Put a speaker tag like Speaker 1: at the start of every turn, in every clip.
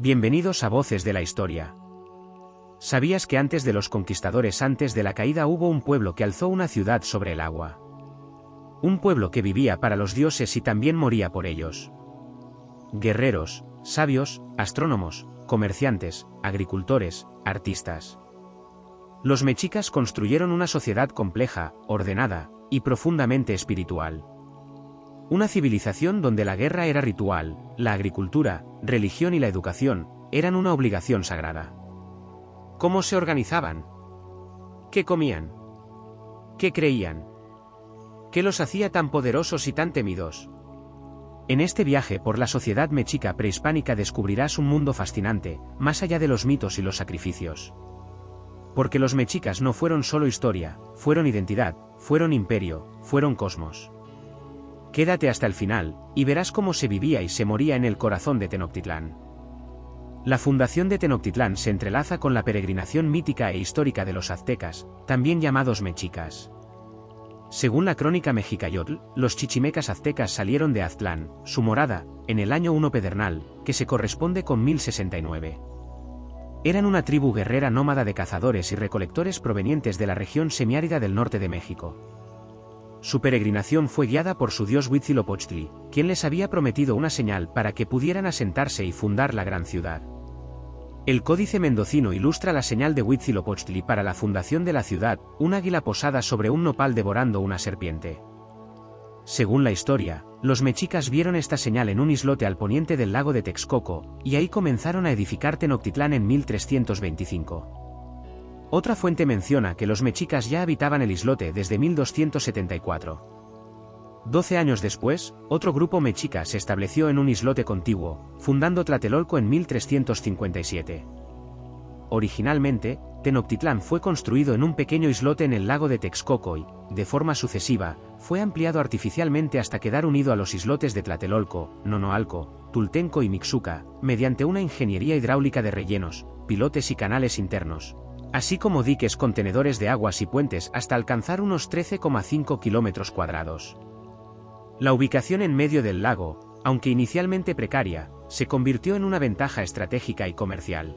Speaker 1: Bienvenidos a Voces de la Historia. ¿Sabías que antes de los conquistadores, antes de la caída, hubo un pueblo que alzó una ciudad sobre el agua? Un pueblo que vivía para los dioses y también moría por ellos. Guerreros, sabios, astrónomos, comerciantes, agricultores, artistas. Los mexicas construyeron una sociedad compleja, ordenada y profundamente espiritual. Una civilización donde la guerra era ritual, la agricultura, religión y la educación eran una obligación sagrada. ¿Cómo se organizaban? ¿Qué comían? ¿Qué creían? ¿Qué los hacía tan poderosos y tan temidos? En este viaje por la sociedad mexica prehispánica descubrirás un mundo fascinante, más allá de los mitos y los sacrificios. Porque los mexicas no fueron solo historia, fueron identidad, fueron imperio, fueron cosmos. Quédate hasta el final, y verás cómo se vivía y se moría en el corazón de Tenochtitlán. La fundación de Tenochtitlán se entrelaza con la peregrinación mítica e histórica de los aztecas, también llamados mexicas. Según la crónica Mexicayotl, los chichimecas aztecas salieron de Aztlán, su morada, en el año 1 pedernal, que se corresponde con 1069. Eran una tribu guerrera nómada de cazadores y recolectores provenientes de la región semiárida del norte de México. Su peregrinación fue guiada por su dios Huitzilopochtli, quien les había prometido una señal para que pudieran asentarse y fundar la gran ciudad. El Códice Mendocino ilustra la señal de Huitzilopochtli para la fundación de la ciudad, un águila posada sobre un nopal devorando una serpiente. Según la historia, los mexicas vieron esta señal en un islote al poniente del lago de Texcoco, y ahí comenzaron a edificar Tenochtitlán en 1325. Otra fuente menciona que los mexicas ya habitaban el islote desde 1274. 12 años después, otro grupo mexica se estableció en un islote contiguo, fundando Tlatelolco en 1357. Originalmente, Tenochtitlán fue construido en un pequeño islote en el lago de Texcoco y, de forma sucesiva, fue ampliado artificialmente hasta quedar unido a los islotes de Tlatelolco, Nonoalco, Tultenco y Mixuca, mediante una ingeniería hidráulica de rellenos, pilotes y canales internos, así como diques contenedores de aguas y puentes hasta alcanzar unos 13,5 kilómetros cuadrados. La ubicación en medio del lago, aunque inicialmente precaria, se convirtió en una ventaja estratégica y comercial.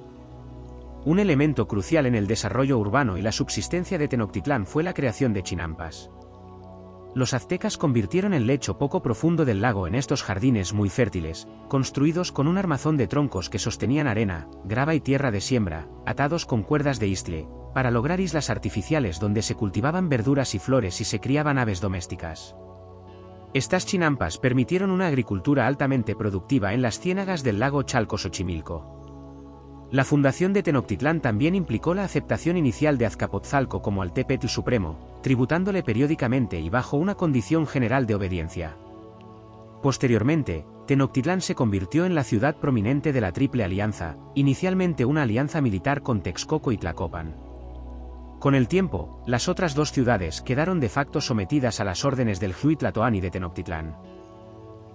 Speaker 1: Un elemento crucial en el desarrollo urbano y la subsistencia de Tenochtitlán fue la creación de chinampas. Los aztecas convirtieron el lecho poco profundo del lago en estos jardines muy fértiles, construidos con un armazón de troncos que sostenían arena, grava y tierra de siembra, atados con cuerdas de istle, para lograr islas artificiales donde se cultivaban verduras y flores y se criaban aves domésticas. Estas chinampas permitieron una agricultura altamente productiva en las ciénagas del lago Chalco-Xochimilco. La fundación de Tenochtitlán también implicó la aceptación inicial de Azcapotzalco como Altepetl Supremo, tributándole periódicamente y bajo una condición general de obediencia. Posteriormente, Tenochtitlán se convirtió en la ciudad prominente de la Triple Alianza, inicialmente una alianza militar con Texcoco y Tlacopan. Con el tiempo, las otras dos ciudades quedaron de facto sometidas a las órdenes del Huitlatoani de Tenochtitlán.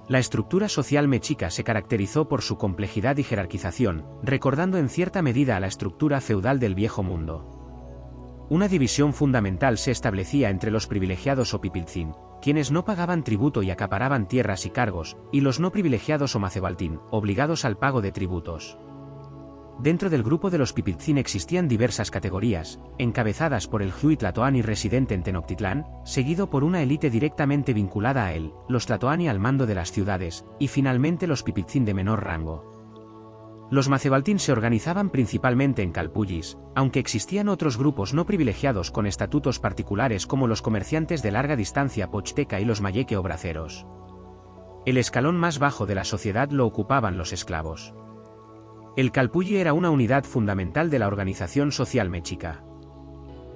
Speaker 1: La estructura social mexica se caracterizó por su complejidad y jerarquización, recordando en cierta medida a la estructura feudal del Viejo Mundo. Una división fundamental se establecía entre los privilegiados o pipiltzin, quienes no pagaban tributo y acaparaban tierras y cargos, y los no privilegiados o macebaltín, obligados al pago de tributos. Dentro del grupo de los pipiltzin existían diversas categorías, encabezadas por el Huitlatoani residente en Tenochtitlán, seguido por una élite directamente vinculada a él, los tlatoani al mando de las ciudades, y finalmente los pipiltzin de menor rango. Los macebaltín se organizaban principalmente en calpullis, aunque existían otros grupos no privilegiados con estatutos particulares como los comerciantes de larga distancia pochteka y los mayeque o braceros. El escalón más bajo de la sociedad lo ocupaban los esclavos. El calpulli era una unidad fundamental de la organización social mexica.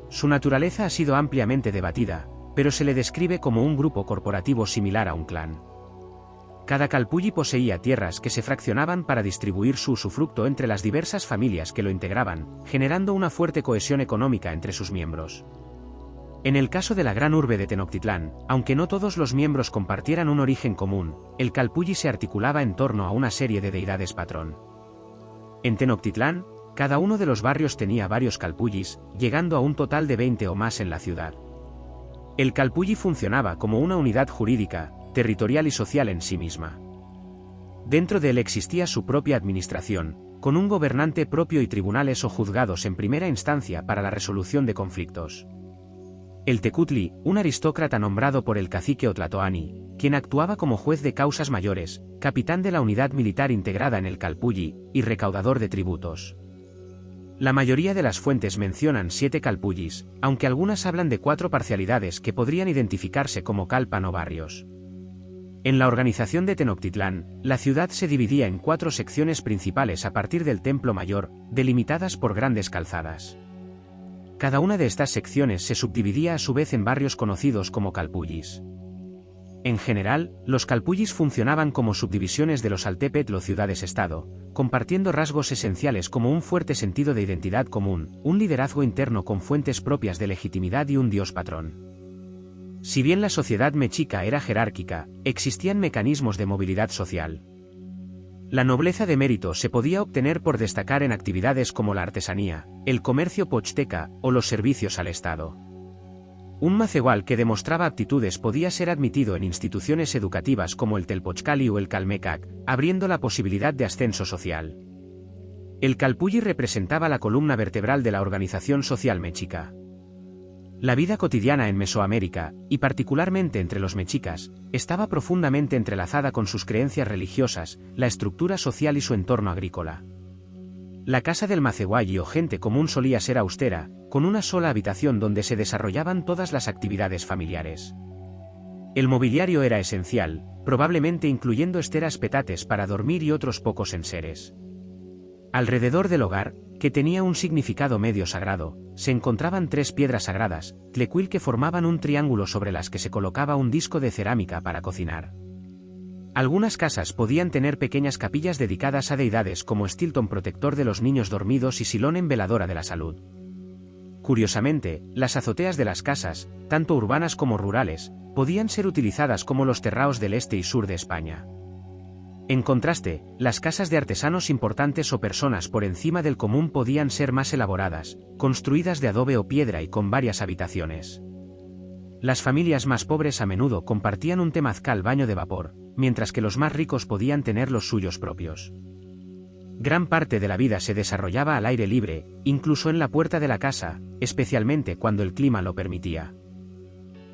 Speaker 1: Su naturaleza ha sido ampliamente debatida, pero se le describe como un grupo corporativo similar a un clan. Cada calpulli poseía tierras que se fraccionaban para distribuir su usufructo entre las diversas familias que lo integraban, generando una fuerte cohesión económica entre sus miembros. En el caso de la gran urbe de Tenochtitlán, aunque no todos los miembros compartieran un origen común, el calpulli se articulaba en torno a una serie de deidades patrón. En Tenochtitlán, cada uno de los barrios tenía varios calpullis, llegando a un total de 20 o más en la ciudad. El calpulli funcionaba como una unidad jurídica, territorial y social en sí misma. Dentro de él existía su propia administración, con un gobernante propio y tribunales o juzgados en primera instancia para la resolución de conflictos. El tecutli, un aristócrata nombrado por el cacique o tlatoani, quien actuaba como juez de causas mayores, capitán de la unidad militar integrada en el calpulli, y recaudador de tributos. La mayoría de las fuentes mencionan 7 calpullis, aunque algunas hablan de 4 parcialidades que podrían identificarse como calpan o barrios. En la organización de Tenochtitlán, la ciudad se dividía en 4 secciones principales a partir del Templo Mayor, delimitadas por grandes calzadas. Cada una de estas secciones se subdividía a su vez en barrios conocidos como calpullis. En general, los calpullis funcionaban como subdivisiones de los altepetl o ciudades-estado, compartiendo rasgos esenciales como un fuerte sentido de identidad común, un liderazgo interno con fuentes propias de legitimidad y un dios patrón. Si bien la sociedad mexica era jerárquica, existían mecanismos de movilidad social. La nobleza de mérito se podía obtener por destacar en actividades como la artesanía, el comercio pochteka o los servicios al Estado. Un macehual que demostraba aptitudes podía ser admitido en instituciones educativas como el Telpochcali o el Calmecac, abriendo la posibilidad de ascenso social. El calpulli representaba la columna vertebral de la organización social mexica. La vida cotidiana en Mesoamérica, y particularmente entre los mexicas, estaba profundamente entrelazada con sus creencias religiosas, la estructura social y su entorno agrícola. La casa del macehualli o gente común solía ser austera, con una sola habitación donde se desarrollaban todas las actividades familiares. El mobiliario era esencial, probablemente incluyendo esteras petates para dormir y otros pocos enseres. Alrededor del hogar, que tenía un significado medio sagrado, se encontraban 3 piedras sagradas, tlecuil, que formaban un triángulo sobre las que se colocaba un disco de cerámica para cocinar. Algunas casas podían tener pequeñas capillas dedicadas a deidades como Stilton, protector de los niños dormidos, y Silonen, veladora de la salud. Curiosamente, las azoteas de las casas, tanto urbanas como rurales, podían ser utilizadas como los terraos del este y sur de España. En contraste, las casas de artesanos importantes o personas por encima del común podían ser más elaboradas, construidas de adobe o piedra y con varias habitaciones. Las familias más pobres a menudo compartían un temazcal baño de vapor, mientras que los más ricos podían tener los suyos propios. Gran parte de la vida se desarrollaba al aire libre, incluso en la puerta de la casa, especialmente cuando el clima lo permitía.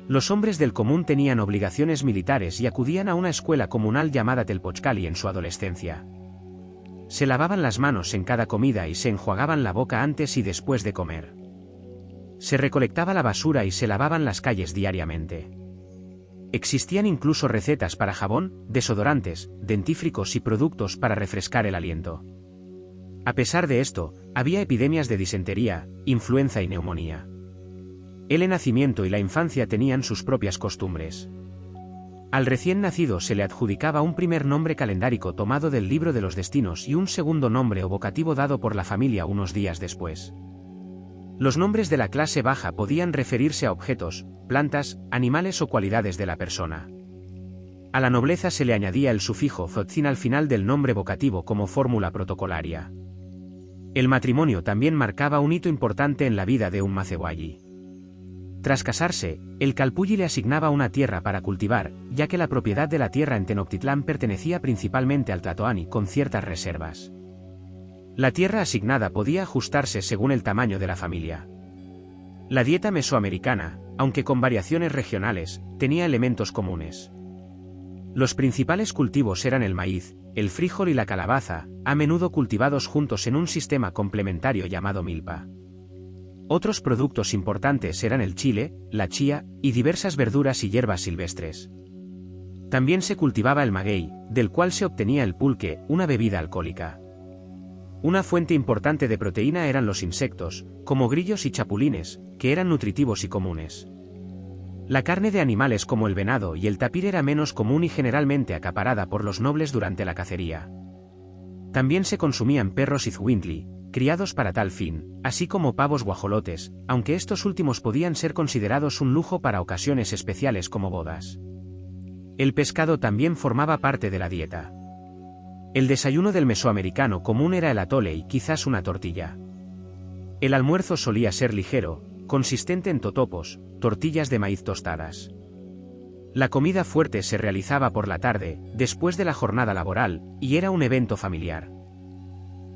Speaker 1: Los hombres del común tenían obligaciones militares y acudían a una escuela comunal llamada Telpochcali en su adolescencia. Se lavaban las manos en cada comida y se enjuagaban la boca antes y después de comer. Se recolectaba la basura y se lavaban las calles diariamente. Existían incluso recetas para jabón, desodorantes, dentífricos y productos para refrescar el aliento. A pesar de esto, había epidemias de disentería, influenza y neumonía. El nacimiento y la infancia tenían sus propias costumbres. Al recién nacido se le adjudicaba un primer nombre calendárico tomado del libro de los destinos y un segundo nombre o vocativo dado por la familia unos días después. Los nombres de la clase baja podían referirse a objetos, plantas, animales o cualidades de la persona. A la nobleza se le añadía el sufijo zotzin al final del nombre vocativo como fórmula protocolaria. El matrimonio también marcaba un hito importante en la vida de un macehualli. Tras casarse, el calpulli le asignaba una tierra para cultivar, ya que la propiedad de la tierra en Tenochtitlán pertenecía principalmente al tlatoani con ciertas reservas. La tierra asignada podía ajustarse según el tamaño de la familia. La dieta mesoamericana, aunque con variaciones regionales, tenía elementos comunes. Los principales cultivos eran el maíz, el frijol y la calabaza, a menudo cultivados juntos en un sistema complementario llamado milpa. Otros productos importantes eran el chile, la chía, y diversas verduras y hierbas silvestres. También se cultivaba el maguey, del cual se obtenía el pulque, una bebida alcohólica. Una fuente importante de proteína eran los insectos, como grillos y chapulines, que eran nutritivos y comunes. La carne de animales como el venado y el tapir era menos común y generalmente acaparada por los nobles durante la cacería. También se consumían perros izhuintli, criados para tal fin, así como pavos guajolotes, aunque estos últimos podían ser considerados un lujo para ocasiones especiales como bodas. El pescado también formaba parte de la dieta. El desayuno del mesoamericano común era el atole y quizás una tortilla. El almuerzo solía ser ligero, consistente en totopos, tortillas de maíz tostadas. La comida fuerte se realizaba por la tarde, después de la jornada laboral, y era un evento familiar.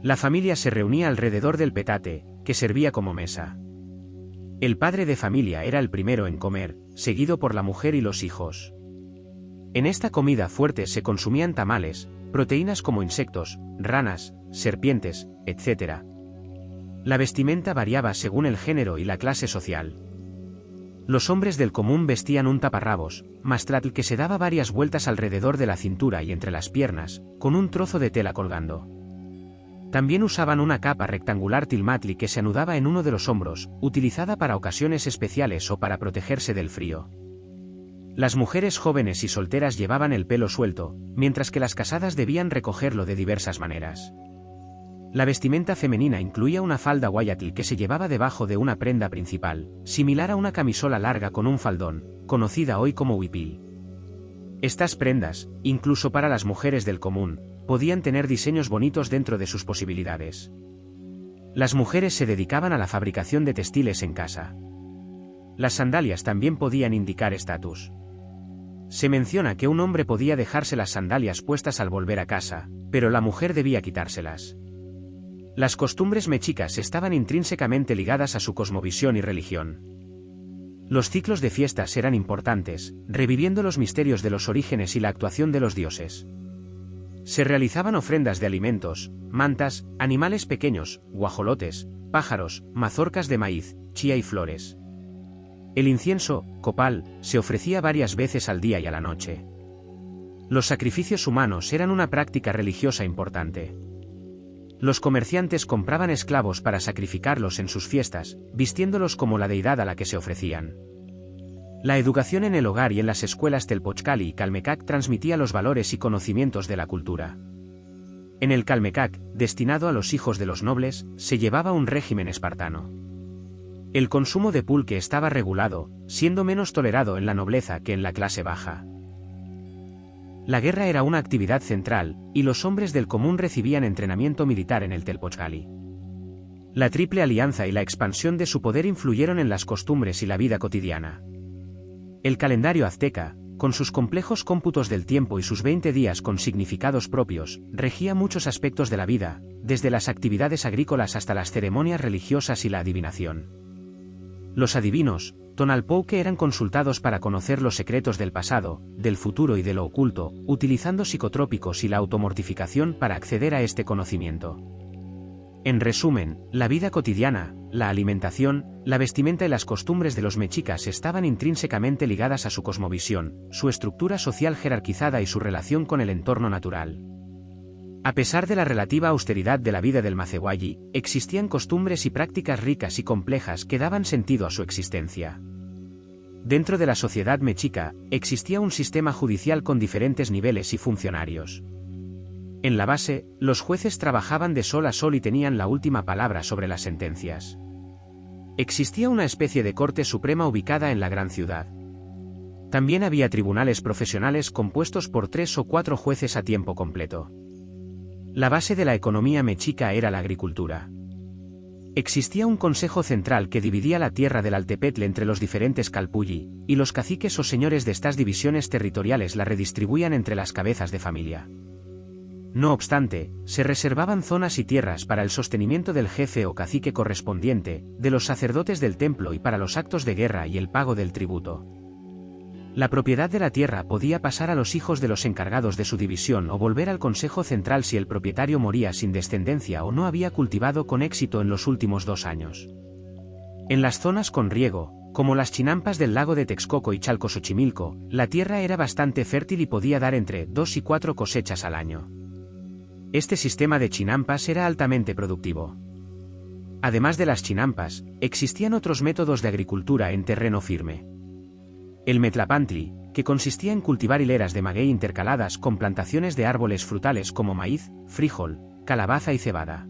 Speaker 1: La familia se reunía alrededor del petate, que servía como mesa. El padre de familia era el primero en comer, seguido por la mujer y los hijos. En esta comida fuerte se consumían tamales, proteínas como insectos, ranas, serpientes, etc. La vestimenta variaba según el género y la clase social. Los hombres del común vestían un taparrabos, mastratl que se daba varias vueltas alrededor de la cintura y entre las piernas, con un trozo de tela colgando. También usaban una capa rectangular tilmatli que se anudaba en uno de los hombros, utilizada para ocasiones especiales o para protegerse del frío. Las mujeres jóvenes y solteras llevaban el pelo suelto, mientras que las casadas debían recogerlo de diversas maneras. La vestimenta femenina incluía una falda wayatl que se llevaba debajo de una prenda principal, similar a una camisola larga con un faldón, conocida hoy como huipil. Estas prendas, incluso para las mujeres del común, podían tener diseños bonitos dentro de sus posibilidades. Las mujeres se dedicaban a la fabricación de textiles en casa. Las sandalias también podían indicar estatus. Se menciona que un hombre podía dejarse las sandalias puestas al volver a casa, pero la mujer debía quitárselas. Las costumbres mexicas estaban intrínsecamente ligadas a su cosmovisión y religión. Los ciclos de fiestas eran importantes, reviviendo los misterios de los orígenes y la actuación de los dioses. Se realizaban ofrendas de alimentos, mantas, animales pequeños, guajolotes, pájaros, mazorcas de maíz, chía y flores. El incienso, copal, se ofrecía varias veces al día y a la noche. Los sacrificios humanos eran una práctica religiosa importante. Los comerciantes compraban esclavos para sacrificarlos en sus fiestas, vistiéndolos como la deidad a la que se ofrecían. La educación en el hogar y en las escuelas Telpochcali y Calmecac transmitía los valores y conocimientos de la cultura. En el Calmecac, destinado a los hijos de los nobles, se llevaba un régimen espartano. El consumo de pulque estaba regulado, siendo menos tolerado en la nobleza que en la clase baja. La guerra era una actividad central, y los hombres del común recibían entrenamiento militar en el Telpochcali. La Triple Alianza y la expansión de su poder influyeron en las costumbres y la vida cotidiana. El calendario azteca, con sus complejos cómputos del tiempo y sus 20 días con significados propios, regía muchos aspectos de la vida, desde las actividades agrícolas hasta las ceremonias religiosas y la adivinación. Los adivinos, Tonalpouque, eran consultados para conocer los secretos del pasado, del futuro y de lo oculto, utilizando psicotrópicos y la automortificación para acceder a este conocimiento. En resumen, la vida cotidiana, la alimentación, la vestimenta y las costumbres de los mexicas estaban intrínsecamente ligadas a su cosmovisión, su estructura social jerarquizada y su relación con el entorno natural. A pesar de la relativa austeridad de la vida del Macehualli, existían costumbres y prácticas ricas y complejas que daban sentido a su existencia. Dentro de la sociedad mexica, existía un sistema judicial con diferentes niveles y funcionarios. En la base, los jueces trabajaban de sol a sol y tenían la última palabra sobre las sentencias. Existía una especie de Corte Suprema ubicada en la gran ciudad. También había tribunales profesionales compuestos por 3 o 4 jueces a tiempo completo. La base de la economía mexica era la agricultura. Existía un consejo central que dividía la tierra del Altepetl entre los diferentes calpulli, y los caciques o señores de estas divisiones territoriales la redistribuían entre las cabezas de familia. No obstante, se reservaban zonas y tierras para el sostenimiento del jefe o cacique correspondiente, de los sacerdotes del templo y para los actos de guerra y el pago del tributo. La propiedad de la tierra podía pasar a los hijos de los encargados de su división o volver al Consejo Central si el propietario moría sin descendencia o no había cultivado con éxito en los últimos 2 años. En las zonas con riego, como las chinampas del lago de Texcoco y Chalco-Xochimilco, la tierra era bastante fértil y podía dar entre 2 y 4 cosechas al año. Este sistema de chinampas era altamente productivo. Además de las chinampas, existían otros métodos de agricultura en terreno firme. El metlapantli, que consistía en cultivar hileras de maguey intercaladas con plantaciones de árboles frutales como maíz, frijol, calabaza y cebada.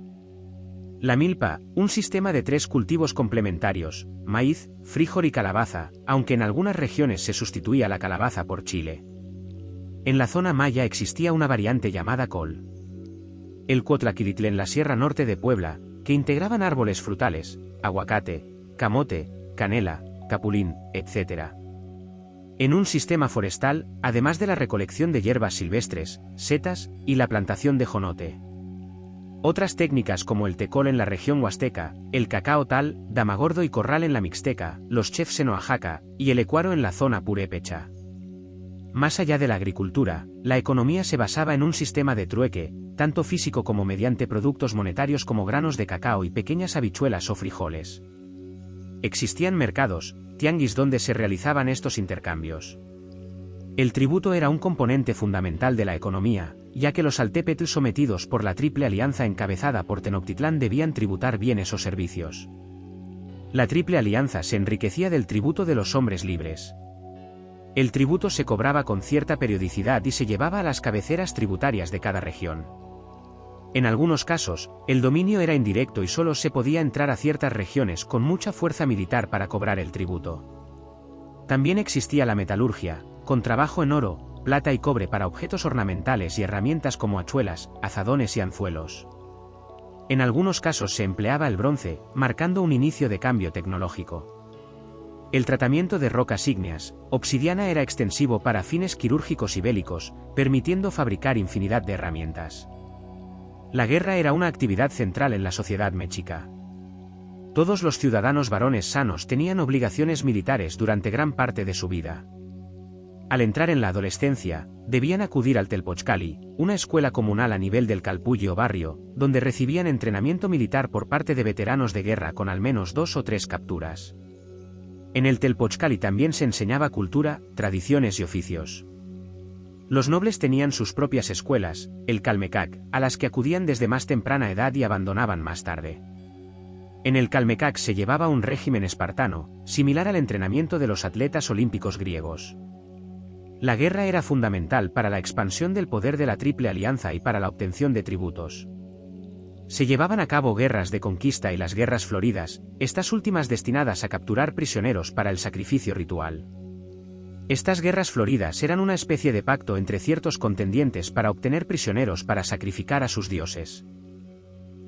Speaker 1: La milpa, un sistema de 3 cultivos complementarios, maíz, frijol y calabaza, aunque en algunas regiones se sustituía la calabaza por chile. En la zona maya existía una variante llamada col. El cuotlaquilitl en la Sierra Norte de Puebla, que integraban árboles frutales, aguacate, camote, canela, capulín, etc. En un sistema forestal, además de la recolección de hierbas silvestres, setas, y la plantación de jonote. Otras técnicas como el tecol en la región huasteca, el cacao tal, damagordo y corral en la mixteca, los chefs en Oaxaca, y el ecuaro en la zona purépecha. Más allá de la agricultura, la economía se basaba en un sistema de trueque, tanto físico como mediante productos monetarios como granos de cacao y pequeñas habichuelas o frijoles. Existían mercados, tianguis donde se realizaban estos intercambios. El tributo era un componente fundamental de la economía, ya que los Altepetl sometidos por la Triple Alianza encabezada por Tenochtitlán debían tributar bienes o servicios. La Triple Alianza se enriquecía del tributo de los hombres libres. El tributo se cobraba con cierta periodicidad y se llevaba a las cabeceras tributarias de cada región. En algunos casos, el dominio era indirecto y solo se podía entrar a ciertas regiones con mucha fuerza militar para cobrar el tributo. También existía la metalurgia, con trabajo en oro, plata y cobre para objetos ornamentales y herramientas como hachuelas, azadones y anzuelos. En algunos casos se empleaba el bronce, marcando un inicio de cambio tecnológico. El tratamiento de rocas ígneas, obsidiana era extensivo para fines quirúrgicos y bélicos, permitiendo fabricar infinidad de herramientas. La guerra era una actividad central en la sociedad mexica. Todos los ciudadanos varones sanos tenían obligaciones militares durante gran parte de su vida. Al entrar en la adolescencia, debían acudir al Telpochcali, una escuela comunal a nivel del Calpulli o barrio, donde recibían entrenamiento militar por parte de veteranos de guerra con al menos 2 o 3 capturas. En el Telpochcali también se enseñaba cultura, tradiciones y oficios. Los nobles tenían sus propias escuelas, el Calmecac, a las que acudían desde más temprana edad y abandonaban más tarde. En el Calmecac se llevaba un régimen espartano, similar al entrenamiento de los atletas olímpicos griegos. La guerra era fundamental para la expansión del poder de la Triple Alianza y para la obtención de tributos. Se llevaban a cabo guerras de conquista y las guerras floridas, estas últimas destinadas a capturar prisioneros para el sacrificio ritual. Estas guerras floridas eran una especie de pacto entre ciertos contendientes para obtener prisioneros para sacrificar a sus dioses.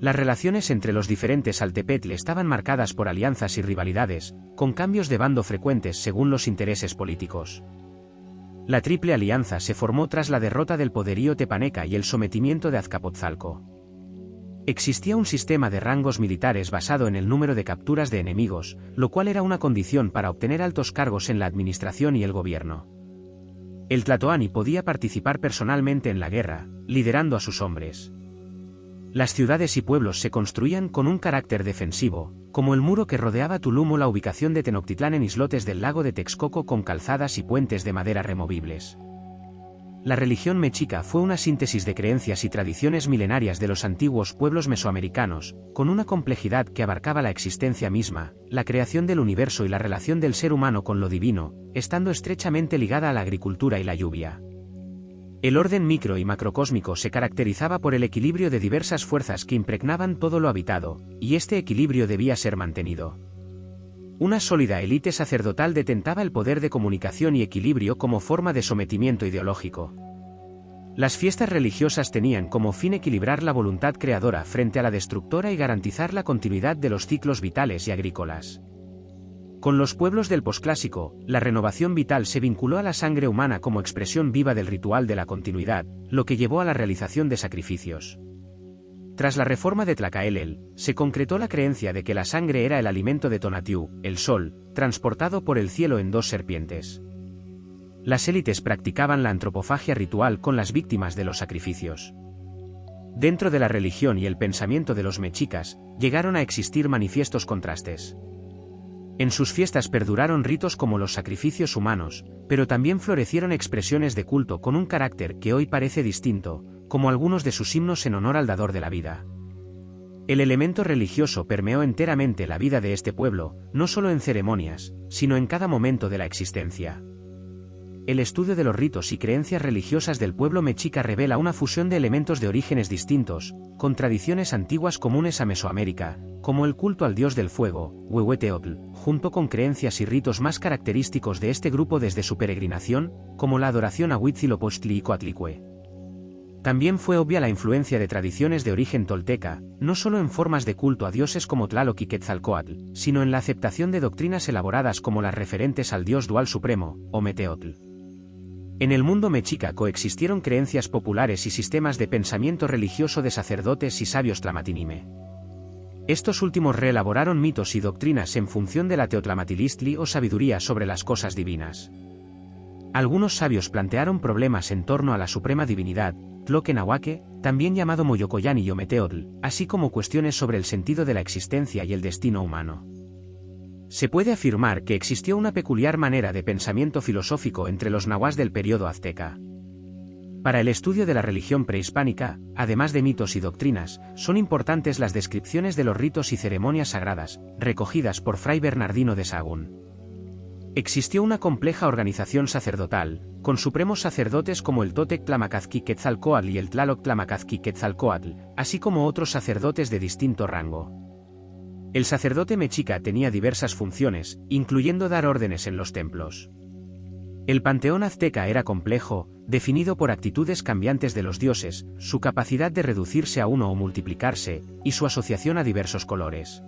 Speaker 1: Las relaciones entre los diferentes Altepetl estaban marcadas por alianzas y rivalidades, con cambios de bando frecuentes según los intereses políticos. La Triple Alianza se formó tras la derrota del poderío tepaneca y el sometimiento de Azcapotzalco. Existía un sistema de rangos militares basado en el número de capturas de enemigos, lo cual era una condición para obtener altos cargos en la administración y el gobierno. El Tlatoani podía participar personalmente en la guerra, liderando a sus hombres. Las ciudades y pueblos se construían con un carácter defensivo, como el muro que rodeaba Tulum o la ubicación de Tenochtitlán en islotes del lago de Texcoco con calzadas y puentes de madera removibles. La religión mexica fue una síntesis de creencias y tradiciones milenarias de los antiguos pueblos mesoamericanos, con una complejidad que abarcaba la existencia misma, la creación del universo y la relación del ser humano con lo divino, estando estrechamente ligada a la agricultura y la lluvia. El orden micro y macrocósmico se caracterizaba por el equilibrio de diversas fuerzas que impregnaban todo lo habitado, y este equilibrio debía ser mantenido. Una sólida élite sacerdotal detentaba el poder de comunicación y equilibrio como forma de sometimiento ideológico. Las fiestas religiosas tenían como fin equilibrar la voluntad creadora frente a la destructora y garantizar la continuidad de los ciclos vitales y agrícolas. Con los pueblos del posclásico, la renovación vital se vinculó a la sangre humana como expresión viva del ritual de la continuidad, lo que llevó a la realización de sacrificios. Tras la reforma de Tlacaelel, se concretó la creencia de que la sangre era el alimento de Tonatiuh, el sol, transportado por el cielo en 2 serpientes. Las élites practicaban la antropofagia ritual con las víctimas de los sacrificios. Dentro de la religión y el pensamiento de los mexicas, llegaron a existir manifiestos contrastes. En sus fiestas perduraron ritos como los sacrificios humanos, pero también florecieron expresiones de culto con un carácter que hoy parece distinto, como algunos de sus himnos en honor al dador de la vida. El elemento religioso permeó enteramente la vida de este pueblo, no solo en ceremonias, sino en cada momento de la existencia. El estudio de los ritos y creencias religiosas del pueblo mexica revela una fusión de elementos de orígenes distintos, con tradiciones antiguas comunes a Mesoamérica, como el culto al dios del fuego, Huehueteotl, junto con creencias y ritos más característicos de este grupo desde su peregrinación, como la adoración a Huitzilopochtli y Coatlicue. También fue obvia la influencia de tradiciones de origen tolteca, no solo en formas de culto a dioses como Tlaloc y Quetzalcóatl, sino en la aceptación de doctrinas elaboradas como las referentes al dios dual supremo, Ometeotl. En el mundo mexica coexistieron creencias populares y sistemas de pensamiento religioso de sacerdotes y sabios tlamatinime. Estos últimos reelaboraron mitos y doctrinas en función de la teotlamatilichtli o sabiduría sobre las cosas divinas. Algunos sabios plantearon problemas en torno a la suprema divinidad, Tloquenahuaque, también llamado Moyocoyán y Yometeotl, así como cuestiones sobre el sentido de la existencia y el destino humano. Se puede afirmar que existió una peculiar manera de pensamiento filosófico entre los nahuas del período azteca. Para el estudio de la religión prehispánica, además de mitos y doctrinas, son importantes las descripciones de los ritos y ceremonias sagradas, recogidas por Fray Bernardino de Sahagún. Existió una compleja organización sacerdotal, con supremos sacerdotes como el Totec Tlamacazqui Quetzalcóatl y el Tlaloc Tlamacazqui Quetzalcóatl, así como otros sacerdotes de distinto rango. El sacerdote mexica tenía diversas funciones, incluyendo dar órdenes en los templos. El panteón azteca era complejo, definido por actitudes cambiantes de los dioses, su capacidad de reducirse a uno o multiplicarse, y su asociación a diversos colores.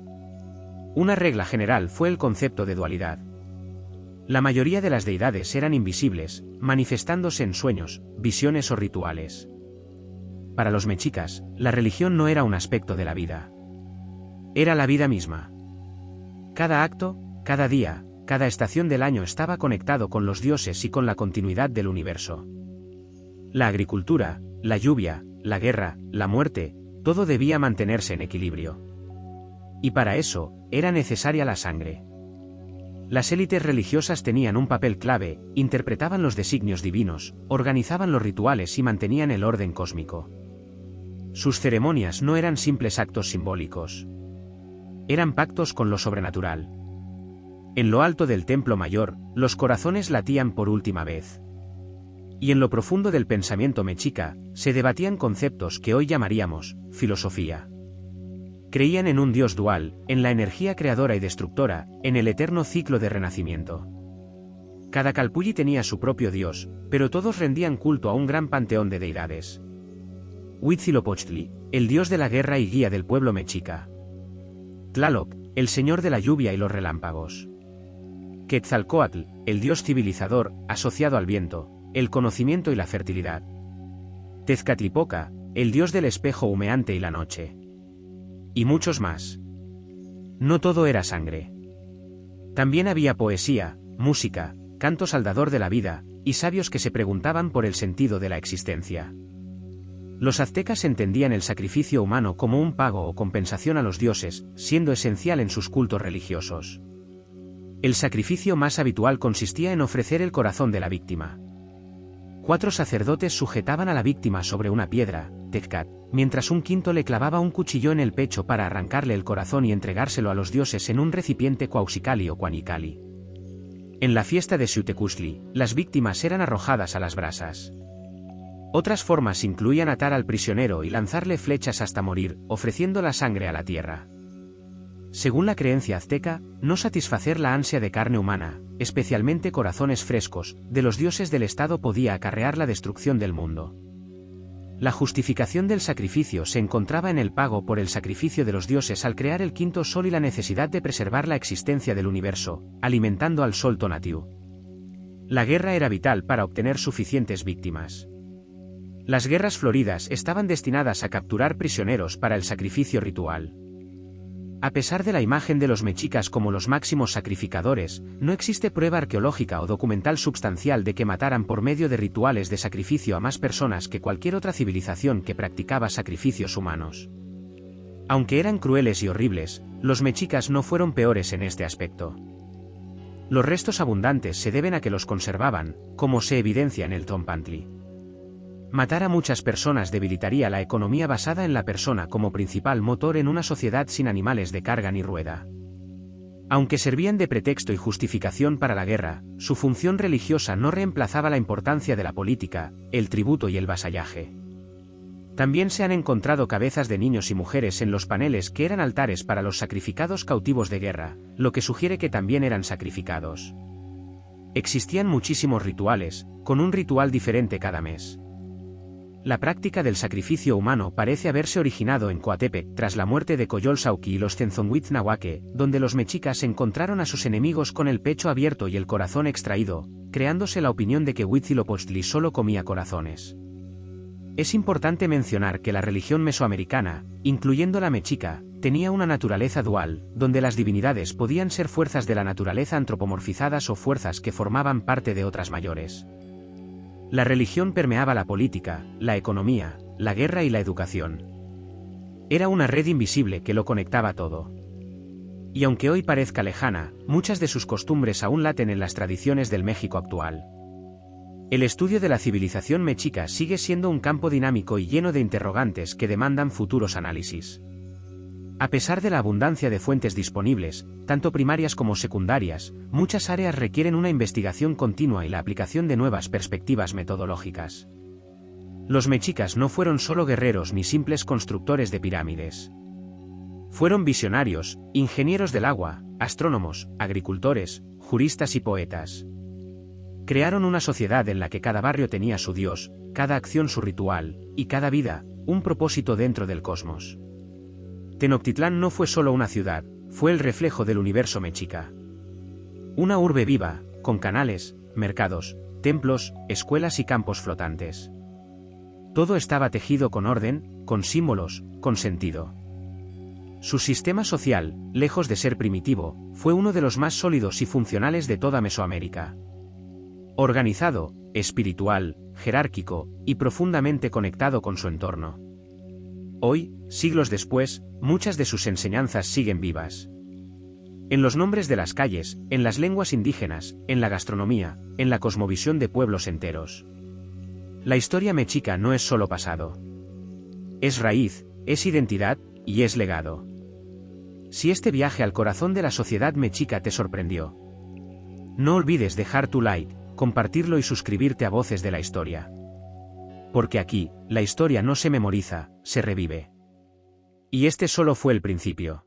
Speaker 1: Una regla general fue el concepto de dualidad. La mayoría de las deidades eran invisibles, manifestándose en sueños, visiones o rituales. Para los mexicas, la religión no era un aspecto de la vida. Era la vida misma. Cada acto, cada día, cada estación del año estaba conectado con los dioses y con la continuidad del universo. La agricultura, la lluvia, la guerra, la muerte, todo debía mantenerse en equilibrio. Y para eso, era necesaria la sangre. Las élites religiosas tenían un papel clave, interpretaban los designios divinos, organizaban los rituales y mantenían el orden cósmico. Sus ceremonias no eran simples actos simbólicos. Eran pactos con lo sobrenatural. En lo alto del templo mayor, los corazones latían por última vez. Y en lo profundo del pensamiento mexica, se debatían conceptos que hoy llamaríamos filosofía. Creían en un Dios dual, en la energía creadora y destructora, en el eterno ciclo de renacimiento. Cada calpulli tenía su propio Dios, pero todos rendían culto a un gran panteón de deidades. Huitzilopochtli, el dios de la guerra y guía del pueblo mexica. Tlaloc, el señor de la lluvia y los relámpagos. Quetzalcóatl, el dios civilizador, asociado al viento, el conocimiento y la fertilidad. Tezcatlipoca, el dios del espejo humeante y la noche. Y muchos más. No todo era sangre. También había poesía, música, canto saldador de la vida, y sabios que se preguntaban por el sentido de la existencia. Los aztecas entendían el sacrificio humano como un pago o compensación a los dioses, siendo esencial en sus cultos religiosos. El sacrificio más habitual consistía en ofrecer el corazón de la víctima. 4 sacerdotes sujetaban a la víctima sobre una piedra, teccat, mientras un quinto le clavaba un cuchillo en el pecho para arrancarle el corazón y entregárselo a los dioses en un recipiente cuauxicali o cuanicali. En la fiesta de Xiuhtecuhtli, las víctimas eran arrojadas a las brasas. Otras formas incluían atar al prisionero y lanzarle flechas hasta morir, ofreciendo la sangre a la tierra. Según la creencia azteca, no satisfacer la ansia de carne humana, especialmente corazones frescos, de los dioses del estado podía acarrear la destrucción del mundo. La justificación del sacrificio se encontraba en el pago por el sacrificio de los dioses al crear el quinto sol y la necesidad de preservar la existencia del universo, alimentando al sol Tonatiuh. La guerra era vital para obtener suficientes víctimas. Las guerras floridas estaban destinadas a capturar prisioneros para el sacrificio ritual. A pesar de la imagen de los mexicas como los máximos sacrificadores, no existe prueba arqueológica o documental substancial de que mataran por medio de rituales de sacrificio a más personas que cualquier otra civilización que practicaba sacrificios humanos. Aunque eran crueles y horribles, los mexicas no fueron peores en este aspecto. Los restos abundantes se deben a que los conservaban, como se evidencia en el Tzompantli. Matar a muchas personas debilitaría la economía basada en la persona como principal motor en una sociedad sin animales de carga ni rueda. Aunque servían de pretexto y justificación para la guerra, su función religiosa no reemplazaba la importancia de la política, el tributo y el vasallaje. También se han encontrado cabezas de niños y mujeres en los paneles que eran altares para los sacrificados cautivos de guerra, lo que sugiere que también eran sacrificados. Existían muchísimos rituales, con un ritual diferente cada mes. La práctica del sacrificio humano parece haberse originado en Coatepec tras la muerte de Coyolxauhqui y los Tenzonhuitznahuaque, donde los mexicas encontraron a sus enemigos con el pecho abierto y el corazón extraído, creándose la opinión de que Huitzilopochtli solo comía corazones. Es importante mencionar que la religión mesoamericana, incluyendo la mexica, tenía una naturaleza dual, donde las divinidades podían ser fuerzas de la naturaleza antropomorfizadas o fuerzas que formaban parte de otras mayores. La religión permeaba la política, la economía, la guerra y la educación. Era una red invisible que lo conectaba todo. Y aunque hoy parezca lejana, muchas de sus costumbres aún laten en las tradiciones del México actual. El estudio de la civilización mexica sigue siendo un campo dinámico y lleno de interrogantes que demandan futuros análisis. A pesar de la abundancia de fuentes disponibles, tanto primarias como secundarias, muchas áreas requieren una investigación continua y la aplicación de nuevas perspectivas metodológicas. Los mexicas no fueron solo guerreros ni simples constructores de pirámides. Fueron visionarios, ingenieros del agua, astrónomos, agricultores, juristas y poetas. Crearon una sociedad en la que cada barrio tenía su dios, cada acción su ritual, y cada vida, un propósito dentro del cosmos. Tenochtitlán no fue solo una ciudad, fue el reflejo del universo mexica. Una urbe viva, con canales, mercados, templos, escuelas y campos flotantes. Todo estaba tejido con orden, con símbolos, con sentido. Su sistema social, lejos de ser primitivo, fue uno de los más sólidos y funcionales de toda Mesoamérica. Organizado, espiritual, jerárquico, y profundamente conectado con su entorno. Hoy, siglos después, muchas de sus enseñanzas siguen vivas. En los nombres de las calles, en las lenguas indígenas, en la gastronomía, en la cosmovisión de pueblos enteros. La historia mexica no es solo pasado. Es raíz, es identidad, y es legado. Si este viaje al corazón de la sociedad mexica te sorprendió, no olvides dejar tu like, compartirlo y suscribirte a Voces de la Historia. Porque aquí, la historia no se memoriza, se revive. Y este solo fue el principio.